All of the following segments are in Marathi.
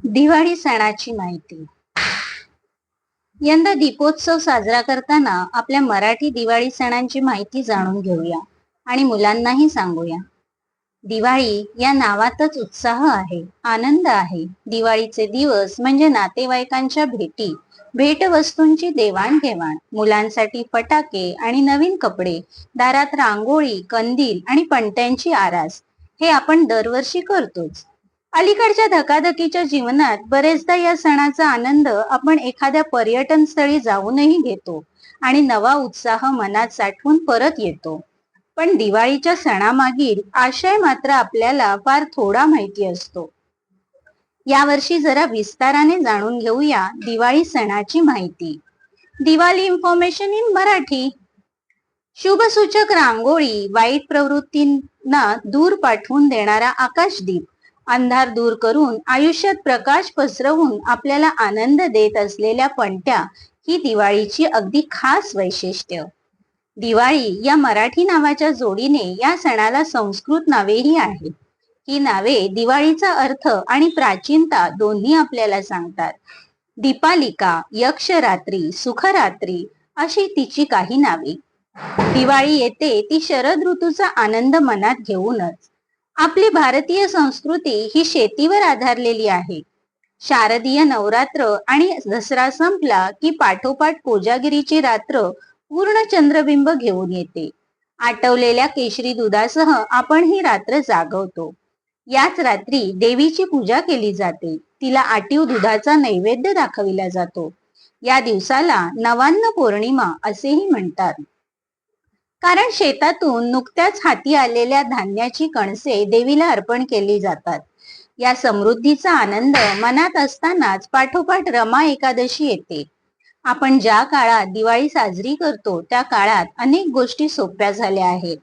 दिवाळी सणाची माहिती. यंदा दीपोत्सव साजरा करताना आपल्या मराठी दिवाळी सणांची माहिती जाणून घेऊया आणि मुलांनाही सांगूया. दिवाळी या नावातच उत्साह आहे, आनंद आहे. दिवाळीचे दिवस म्हणजे नातेवाईकांच्या भेटी, भेटवस्तूंची देवाणघेवाण, मुलांसाठी फटाके आणि नवीन कपडे, दारात रांगोळी, कंदील आणि पणत्यांची आरास, हे आपण दरवर्षी करतोच. अलीकडच्या धकाधकीच्या जीवनात बरेचदा या सणाचा आनंद आपण एखाद्या पर्यटन स्थळी जाऊनही घेतो आणि नवा उत्साह मनात साठवून परत येतो. पण दिवाळीच्या सणामागील आशय मात्र आपल्याला फार थोडा माहिती असतो. यावर्षी जरा विस्ताराने जाणून घेऊया दिवाळी सणाची माहिती. Diwali information in Marathi. शुभसूचक रांगोळी वाईट प्रवृत्तींना दूर पाठवून देणारा आकाशदीप, अंधार दूर करून आयुष्यात प्रकाश पसरवून आपल्याला आनंद देत असलेल्या पणत्या ही दिवाळीची अगदी खास वैशिष्ट्य. दिवाळी या मराठी नावाच्या जोडीने या सणाला संस्कृत नावेही आहेत. ही नावे दिवाळीचा अर्थ आणि प्राचीनता दोन्ही आपल्याला सांगतात. दीपालिका, यक्षरात्री, सुखरात्री अशी तिची काही नावे. दिवाळी येते ती शरद ऋतूचा आनंद मनात घेऊनच. आपली भारतीय संस्कृती ही शेतीवर आधारलेली आहे. शारदीय नवरात्र आणि दसरा संपला की पाठोपाठ कोजागिरीची रात्र पूर्ण चंद्रबिंब घेऊन येते. आटवलेल्या केशरी दुधासह आपण ही रात्र जागवतो. याच रात्री देवीची पूजा केली जाते. तिला आटीव दुधाचा नैवेद्य दाखविला जातो. या दिवसाला नवान्न पौर्णिमा असेही म्हणतात. कारण शेतातून नुकत्याच हाती आलेल्या धान्याची कणसे देवीला अर्पण केली जातात. या समृद्धीचा आनंद मनात असतानाच पाठोपाठ रमा एकादशी येते. आपण ज्या काळात दिवाळी साजरी करतो त्या काळात अनेक गोष्टी सोप्या झाल्या आहेत.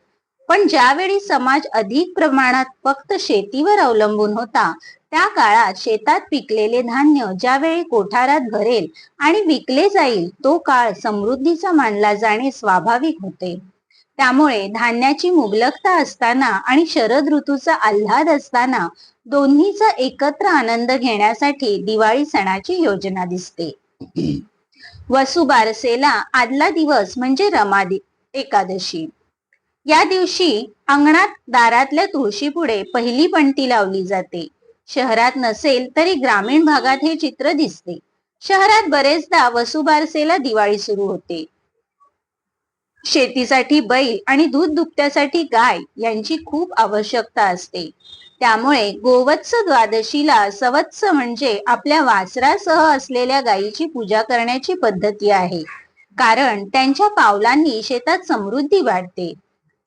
पण ज्यावेळी समाज अधिक प्रमाणात फक्त शेतीवर अवलंबून होता त्या काळात शेतात पिकलेले धान्य ज्यावेळी कोठारात भरेल आणि विकले जाईल तो काळ समृद्धीचा मानला जाणे स्वाभाविक होते. त्यामुळे धान्याची मुबलकता असताना आणि शरद ऋतूचा आल्हाद असताना दोन्हीचा एकत्र आनंद घेण्यासाठी दिवाळी सणाची योजना दिसते. वसुबारसेला आदला दिवस म्हणजे रमा एकादशी. या दिवशी अंगणात दारातल्या तुळशी पुढे पहिली पणती लावली जाते. शहरात नसेल तरी ग्रामीण भागात हे चित्र दिसते. शहरात बरेचदा वसुबारसेला दिवाळी सुरू होते. शेतीसाठी बैल आणि दूध दुभत्यासाठी गाय यांची खूप आवश्यकता असते. त्यामुळे गोवत्स द्वादशीला सवत्स म्हणजे आपल्या वासरासह असलेल्या गायीची पूजा करण्याची पद्धती आहे. कारण त्यांच्या पावलांनी शेतात समृद्धी वाढते.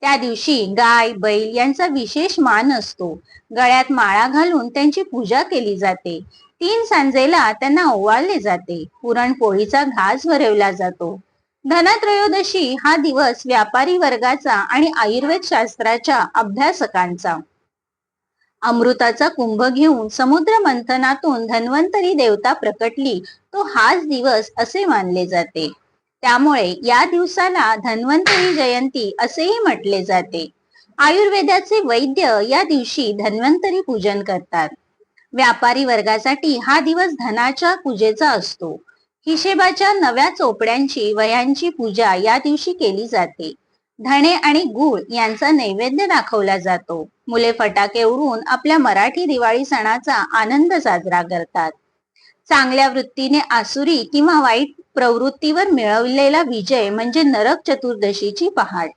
त्या दिवशी गाय बैल यांचा विशेष मान असतो. गळ्यात माळा घालून त्यांची पूजा केली जाते. 3 सांजेला त्यांना ओवाळले जाते. पुरणपोळीचा घास भरवला जातो. धनत्रयोदशी हा दिवस व्यापारी वर्गाचा आणि आयुर्वेद शास्त्राच्या अभ्यासकांचा. अमृताचा कुंभ घेऊन समुद्र मंथनातून धन्वंतरी देवता प्रकटली तो हाच दिवस असे मानले जाते. त्यामुळे या दिवसाला धन्वंतरी जयंती असेही म्हटले जाते. आयुर्वेदाचे वैद्य या दिवशी धन्वंतरी पूजन करतात. व्यापारी वर्गासाठी हा दिवस धनाच्या पूजेचा असतो. हिशेबाच्या नव्या चोपड्यांची वह्यांची पूजा या दिवशी केली जाते. धणे आणि गूळ यांचा नैवेद्य दाखवला जातो. मुले फटाके उडवून आपल्या मराठी दिवाळी सणाचा आनंद साजरा करतात. चांगल्या वृत्तीने आसुरी किंवा वाईट प्रवृत्तीवर मिळवलेला विजय म्हणजे नरक चतुर्दशीची पहाट.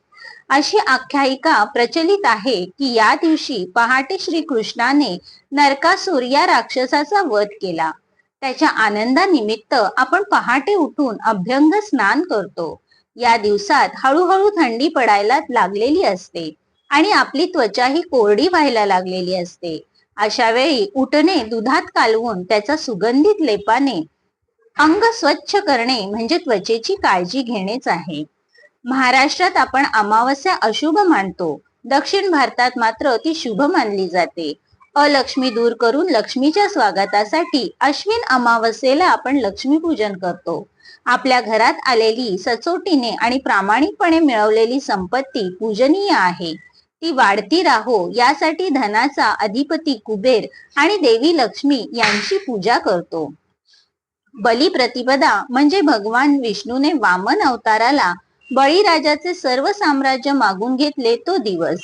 अशी आख्यायिका प्रचलित आहे की या दिवशी पहाटे श्रीकृष्णाने नरकासूर या राक्षसाचा वध केला. त्याच्या आनंदानिमित्त आपण पहाटे उठून अभ्यंग स्नान करतो. या दिवसात हळूहळू थंडी पडायला लागलेली असते आणि आपली त्वचाही कोरडी व्हायला लागलेली असते. अशा वेळी उटणे दुधात कालवून त्याचा सुगंधित लेपाने अंग स्वच्छ करणे म्हणजे त्वचेची काळजी घेणेच आहे. महाराष्ट्रात आपण अमावस्या अशुभ मानतो. दक्षिण भारतात मात्र ती शुभ मानली जाते. अलक्ष्मी दूर करून लक्ष्मीच्या स्वागतासाठी अश्विन अमावस्येला आपण लक्ष्मीपूजन करतो. आपल्या घरात आलेली सचोटीने आणि प्रामाणिकपणे मिळवलेली संपत्ती पूजनीय आहे. ती वाढती राहो यासाठी धनाचा अधिपती कुबेर आणि देवी लक्ष्मी यांची पूजा करतो. बलिप्रतिपदा म्हणजे भगवान विष्णूने वामन अवताराला बळीराजाचे सर्व साम्राज्य मागून घेतले तो दिवस.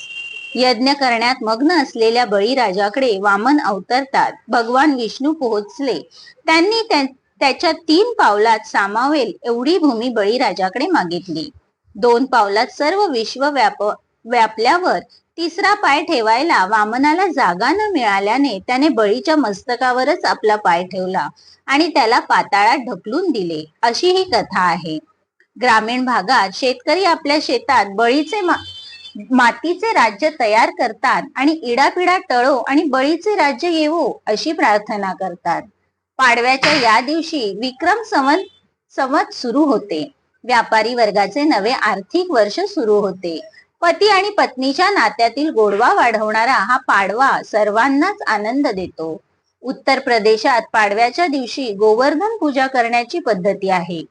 यज्ञ करण्यात मग्न असलेल्या बळीराजाकडे वामन अवतरतात भगवान विष्णू पोहोचले. त्यांनी त्याच्या 3 पावलात सामावेल एवढी भूमी बळीराजाकडे मागितली. 2 पावलात सर्व विश्व व्यापल्यावर 3रा पाय ठेवायला वामनाला जागा न मिळाल्याने त्याने बळीच्या मस्तकावरच आपला पाय ठेवला आणि त्याला पाताळात ढकलून दिले, अशी ही कथा आहे. ग्रामीण भागात शेतकरी आपल्या शेतात बळीचे मातीचे राज्य तयार करतात आणि इडापिडा टळो आणि बळीचे राज्य येवो अशी प्रार्थना करतात. पाडव्याच्या या दिवशी विक्रम संवत सुरू होते. व्यापारी वर्गाचे नवे आर्थिक वर्ष सुरू होते. पती आणि पत्नीच्या नात्यातील गोडवा वाढवणारा हा पाडवा सर्वांनाच आनंद देतो. उत्तर प्रदेशात पाडव्याच्या दिवशी गोवर्धन पूजा करण्याची पद्धती आहे.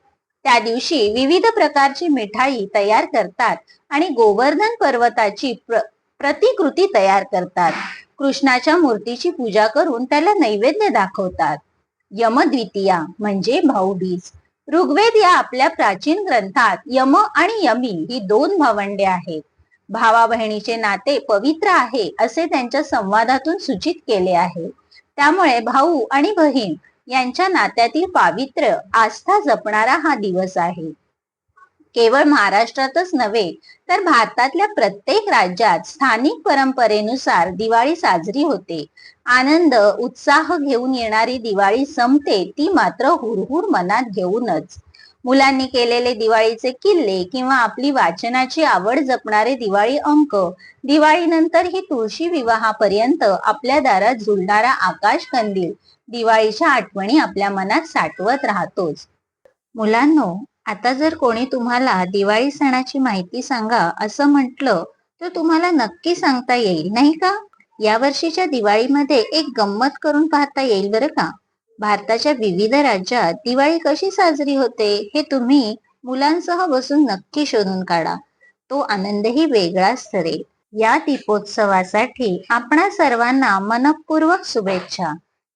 त्या दिवशी विविध प्रकारची मिठाई तयार करतात आणि गोवर्धन पर्वताची प्रतिकृती तयार करतात. कृष्णाच्या मूर्तीची पूजा करून त्याला नैवेद्य दाखवतात. यमद्वितीया म्हणजे भाऊबीज. ऋग्वेद या आपल्या प्राचीन ग्रंथात यम आणि यमी ही 2 भावंडे आहेत. भावा बहिणीचे नाते पवित्र आहे असे त्यांच्या संवादातून सूचित केले आहे. त्यामुळे भाऊ आणि बहीण यांच्या नात्यातील पावित्र्य आस्था जपणारा हा दिवस आहे. केवळ महाराष्ट्रातच नव्हे तर भारतातल्या प्रत्येक राज्यात स्थानिक परंपरेनुसार दिवाळी साजरी होते. आनंद उत्साह घेऊन येणारी दिवाळी संपते ती मात्र हुरहुर मनात घेऊनच. मुलांनी केलेले दिवाळीचे किल्ले किंवा आपली वाचनाची आवड जपणारे दिवाळी अंक, दिवाळीनंतर ही तुळशी विवाहापर्यंत आपल्या दारात झुलणारा आकाश कंदील दिवाळीच्या आठवणी आपल्या मनात साठवत राहतोच. मुलांनो, आता जर कोणी तुम्हाला दिवाळी सणाची माहिती सांगा असं म्हटलं तर तुम्हाला नक्की सांगता येईल नाही का? या वर्षीच्या दिवाळीमध्ये एक गंमत करून पाहता येईल बरं का. भारताच्या विविध राज्यात दिवाळी कशी साजरी होते हे तुम्ही मुलांसह बसून नक्की शोधून काढा. तो आनंदही वेगळाच ठरेल. या दीपोत्सवासाठी आपणा सर्वांना मनपूर्वक शुभेच्छा.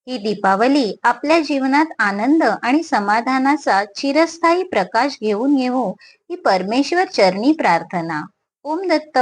ही दीपावली आपल्या जीवनात आनंद आणि समाधानाचा चिरस्थायी प्रकाश घेऊन येवो ही परमेश्वर चरणी प्रार्थना. ओम दत्त.